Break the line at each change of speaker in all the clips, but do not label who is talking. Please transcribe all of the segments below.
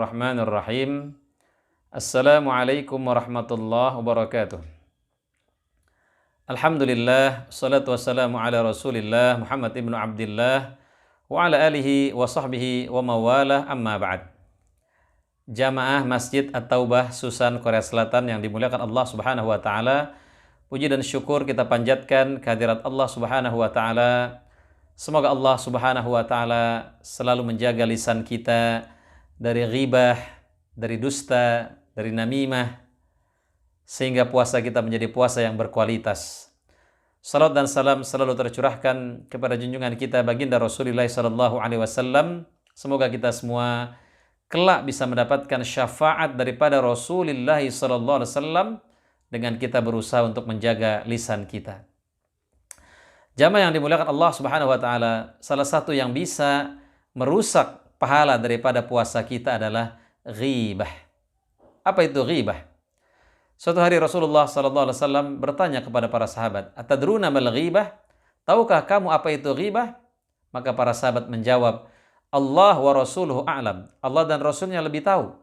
Bismillahirrahmanirrahim. Assalamualaikum warahmatullahi wabarakatuh. Alhamdulillah, salatu wassalamu ala Rasulillah Muhammad ibnu Abdillah wa ala alihi wa sahbihi wa mawalah, amma ba'd. Jamaah Masjid At-Taubah Susan, Korea Selatan yang dimuliakan Allah Subhanahu wa taala, puji dan syukur kita panjatkan kehadirat Allah Subhanahu wa taala. Semoga Allah Subhanahu wa taala selalu menjaga lisan kita dari ghibah, dari dusta, dari namimah, sehingga puasa kita menjadi puasa yang berkualitas. Salat dan salam selalu tercurahkan kepada junjungan kita baginda Rasulullah sallallahu alaihi wasallam. Semoga kita semua kelak bisa mendapatkan syafaat daripada Rasulullah sallallahu alaihi wasallam dengan kita berusaha untuk menjaga lisan kita. Jamaah yang dimuliakan Allah Subhanahu wa taala, salah satu yang bisa merusak pahala daripada puasa kita adalah ghibah. Apa itu ghibah? Suatu hari Rasulullah sallallahu alaihi wasallam bertanya kepada para sahabat, "Atadruna mal ghibah?" Tahukah kamu apa itu ghibah? Maka para sahabat menjawab, "Allah wa rasuluhu a'lam." Allah dan Rasulnya lebih tahu.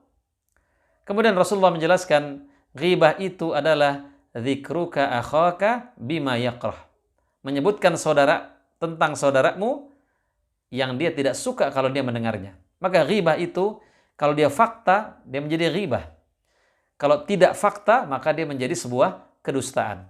Kemudian Rasulullah menjelaskan, ghibah itu adalah dzikruka akhaka bima yakrah. Menyebutkan tentang saudaramu yang dia tidak suka kalau dia mendengarnya. Maka ghibah itu, kalau dia fakta, dia menjadi ghibah. Kalau tidak fakta, maka dia menjadi sebuah kedustaan.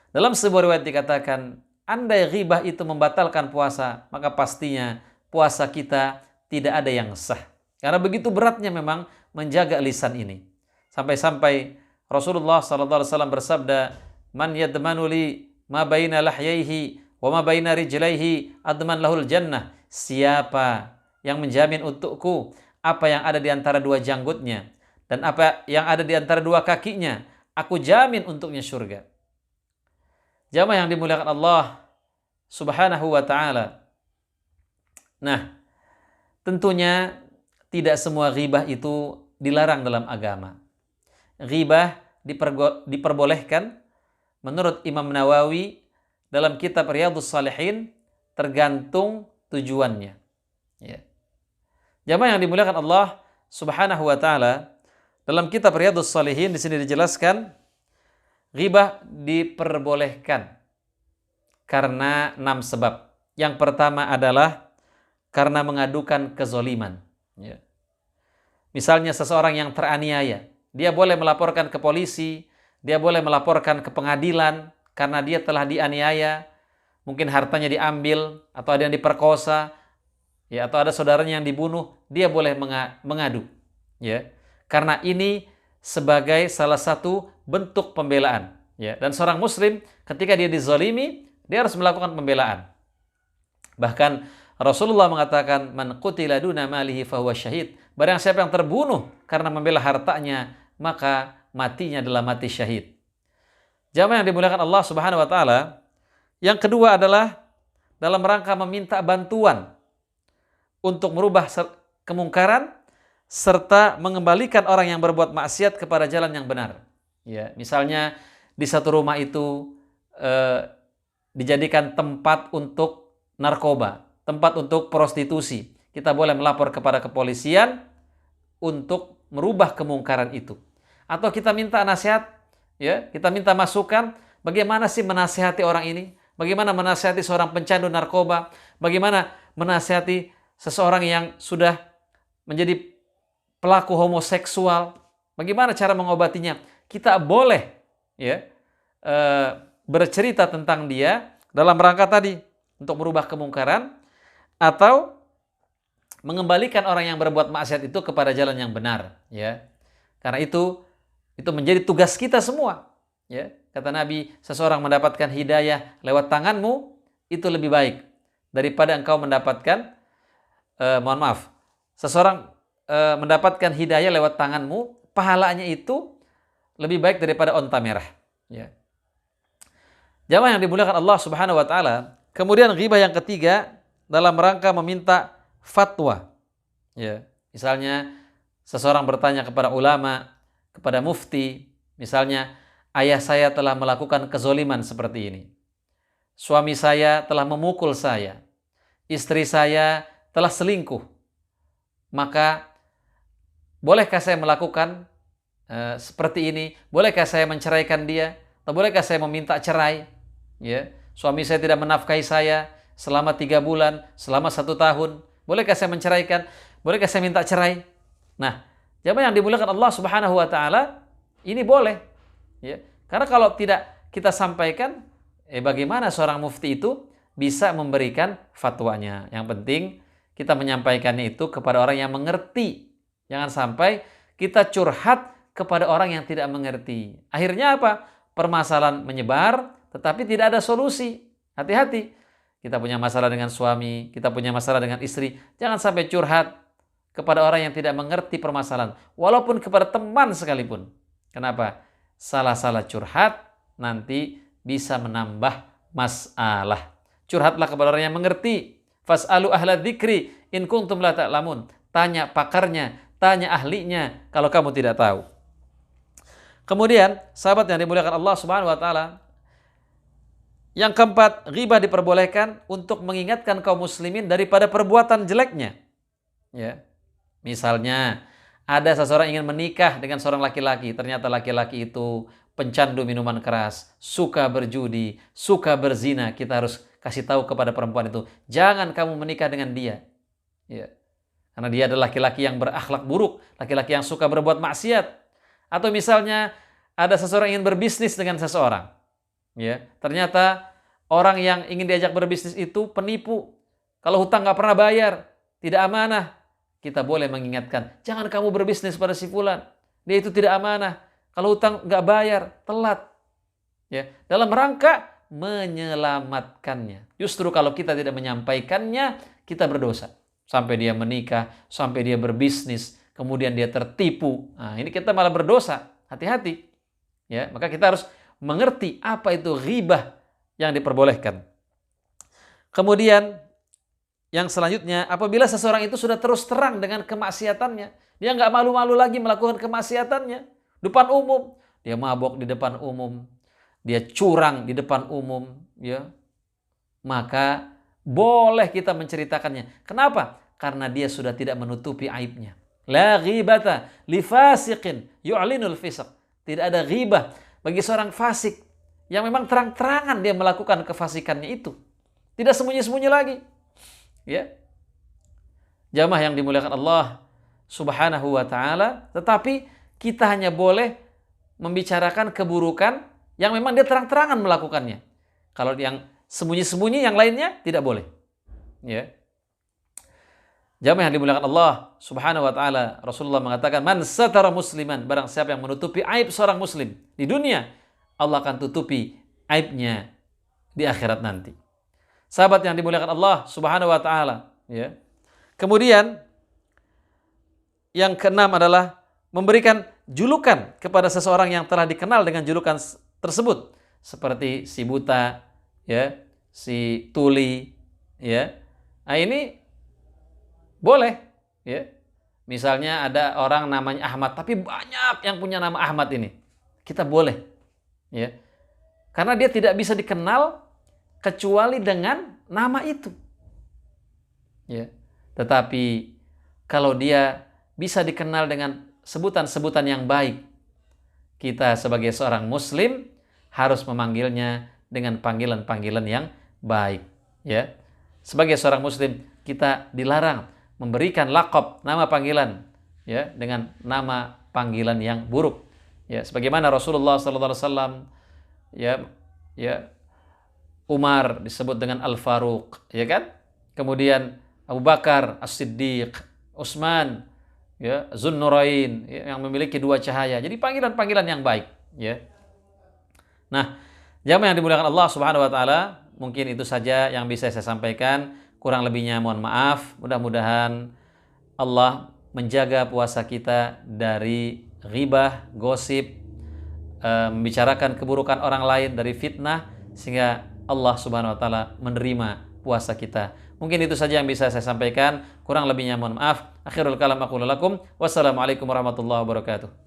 Dalam sebuah riwayat dikatakan, andai ghibah itu membatalkan puasa, maka pastinya puasa kita tidak ada yang sah. Karena begitu beratnya memang menjaga lisan ini. Sampai-sampai Rasulullah SAW bersabda, "Man yadmanu li ma baina lahyaihi wa ma baina rijlaihi adman lahul jannah." Siapa yang menjamin untukku apa yang ada di antara dua janggutnya dan apa yang ada di antara dua kakinya, aku jamin untuknya surga. Jamaah yang dimuliakan Allah Subhanahu wa taala. Nah, tentunya tidak semua ghibah itu dilarang dalam agama. Ghibah diperbolehkan menurut Imam Nawawi dalam kitab Riyadhus Shalihin, tergantung tujuannya. Ya. Jamaah yang dimuliakan Allah Subhanahu wa taala, dalam kitab Riyadhus Shalihin di sini dijelaskan ghibah diperbolehkan karena 6 sebab. Yang pertama adalah karena mengadukan kezoliman. Ya. Misalnya seseorang yang teraniaya, dia boleh melaporkan ke polisi, dia boleh melaporkan ke pengadilan karena dia telah dianiaya, mungkin hartanya diambil, atau ada yang diperkosa, ya, atau ada saudaranya yang dibunuh, dia boleh mengadu, ya, karena ini sebagai salah satu bentuk pembelaan, ya. Dan seorang muslim ketika dia dizalimi, dia harus melakukan pembelaan. Bahkan Rasulullah mengatakan, "Man qutila duna malihi fahuwa syahid." Barang siapa yang terbunuh karena membela hartanya, maka matinya adalah mati syahid. Jamaah yang dimuliakan Allah Subhanahu wa taala, yang kedua adalah dalam rangka meminta bantuan untuk merubah kemungkaran serta mengembalikan orang yang berbuat maksiat kepada jalan yang benar. Ya, misalnya di satu rumah itu dijadikan tempat untuk narkoba, tempat untuk prostitusi. Kita boleh melapor kepada kepolisian untuk merubah kemungkaran itu. Atau kita minta nasihat, ya, kita minta masukan, bagaimana sih menasihati orang ini? Bagaimana menasihati seorang pencandu narkoba? Bagaimana menasihati seseorang yang sudah menjadi pelaku homoseksual? Bagaimana cara mengobatinya? Kita boleh, ya, bercerita tentang dia dalam rangka tadi untuk merubah kemungkaran atau mengembalikan orang yang berbuat maksiat itu kepada jalan yang benar, ya. Karena itu menjadi tugas kita semua, ya. Kata Nabi, seseorang mendapatkan hidayah lewat tanganmu itu lebih baik daripada engkau mendapatkan seseorang mendapatkan hidayah lewat tanganmu, pahalanya itu lebih baik daripada onta merah, ya. Jamaah yang dimuliakan Allah Subhanahu wa taala, kemudian ghibah yang ketiga dalam rangka meminta fatwa, ya. Misalnya seseorang bertanya kepada ulama, kepada mufti, misalnya, ayah saya telah melakukan kezoliman seperti ini, suami saya telah memukul saya, istri saya telah selingkuh, maka bolehkah saya melakukan seperti ini? Bolehkah saya menceraikan dia? Atau bolehkah saya meminta cerai? Ya, suami saya tidak menafkahi saya selama 3 bulan, selama 1 tahun. Bolehkah saya menceraikan? Bolehkah saya minta cerai? Nah, jamaah yang dimuliakan Allah Subhanahu wa taala, ini boleh. Ya. Karena kalau tidak kita sampaikan, bagaimana seorang mufti itu bisa memberikan fatwanya? Yang penting kita menyampaikannya itu kepada orang yang mengerti. Jangan sampai kita curhat kepada orang yang tidak mengerti. Akhirnya apa? Permasalahan menyebar, tetapi tidak ada solusi. Hati-hati. Kita punya masalah dengan suami, kita punya masalah dengan istri. Jangan sampai curhat kepada orang yang tidak mengerti permasalahan. Walaupun kepada teman sekalipun. Kenapa? Salah-salah curhat nanti bisa menambah masalah. Curhatlah kepada orang yang mengerti. Fas'alu ahla dzikri in kuntum la ta'lamun. Tanya pakarnya, tanya ahlinya kalau kamu tidak tahu. Kemudian, sahabat yang dimuliakan Allah Subhanahu wa taala, yang keempat, ghibah diperbolehkan untuk mengingatkan kaum muslimin daripada perbuatan jeleknya. Ya. Misalnya, ada seseorang ingin menikah dengan seorang laki-laki, ternyata laki-laki itu pencandu minuman keras, suka berjudi, suka berzina. Kita harus kasih tahu kepada perempuan itu, jangan kamu menikah dengan dia. Ya. Karena dia adalah laki-laki yang berakhlak buruk, laki-laki yang suka berbuat maksiat. Atau misalnya ada seseorang ingin berbisnis dengan seseorang. Ya, ternyata orang yang ingin diajak berbisnis itu penipu. Kalau hutang nggak pernah bayar, tidak amanah. Kita boleh mengingatkan, jangan kamu berbisnis pada si fulan. Dia itu tidak amanah. Kalau hutang nggak bayar, telat. Ya, dalam rangka menyelamatkannya. Justru kalau kita tidak menyampaikannya, kita berdosa. Sampai dia menikah, sampai dia berbisnis, kemudian dia tertipu. Nah, ini kita malah berdosa. Hati-hati. Ya, maka kita harus mengerti apa itu ghibah yang diperbolehkan. Kemudian yang selanjutnya, apabila seseorang itu sudah terus terang dengan kemaksiatannya, dia nggak malu-malu lagi melakukan kemaksiatannya depan umum, dia mabok di depan umum, dia curang di depan umum, ya, maka boleh kita menceritakannya. Kenapa? Karena dia sudah tidak menutupi aibnya. La ghibata li fasiqin yu'linul fisq. Tidak ada ghibah bagi seorang fasik yang memang terang-terangan dia melakukan kefasikannya itu. Tidak sembunyi-sembunyi lagi. Ya. Jamaah yang dimuliakan Allah Subhanahu wa taala, tetapi kita hanya boleh membicarakan keburukan yang memang dia terang-terangan melakukannya. Kalau yang sembunyi-sembunyi yang lainnya tidak boleh. Ya. Jamaah yang dimuliakan Allah Subhanahu wa taala, Rasulullah mengatakan, "Man satara musliman," barang siapa yang menutupi aib seorang muslim di dunia, Allah akan tutupi aibnya di akhirat nanti. Sahabat yang dimuliakan Allah Subhanahu wa taala, ya. Kemudian yang keenam adalah memberikan julukan kepada seseorang yang telah dikenal dengan julukan tersebut, seperti si buta, ya, si tuli, ya. Nah, ini boleh, ya. Misalnya ada orang namanya Ahmad, tapi banyak yang punya nama Ahmad ini. Kita boleh, ya. Karena dia tidak bisa dikenal kecuali dengan nama itu. Ya. Tetapi kalau dia bisa dikenal dengan sebutan-sebutan yang baik, kita sebagai seorang muslim harus memanggilnya dengan panggilan-panggilan yang baik, ya. Sebagai seorang muslim kita dilarang memberikan laqab, nama panggilan, ya, dengan nama panggilan yang buruk. Ya, sebagaimana Rasulullah SAW, ya, Umar disebut dengan Al-Faruq, ya kan? Kemudian Abu Bakar As-Siddiq, Utsman, ya, Zunnurain, ya, yang memiliki 2 cahaya. Jadi panggilan-panggilan yang baik, ya. Nah, jamaah yang dimuliakan Allah Subhanahu wa taala, mungkin itu saja yang bisa saya sampaikan. Kurang lebihnya mohon maaf. Mudah-mudahan Allah menjaga puasa kita dari ghibah, gosip, membicarakan keburukan orang lain, dari fitnah, sehingga Allah Subhanahu wa taala menerima puasa kita. Mungkin itu saja yang bisa saya sampaikan. Kurang lebihnya mohon maaf. Akhirul kalam aqulu lakum. Wassalamualaikum warahmatullahi wabarakatuh.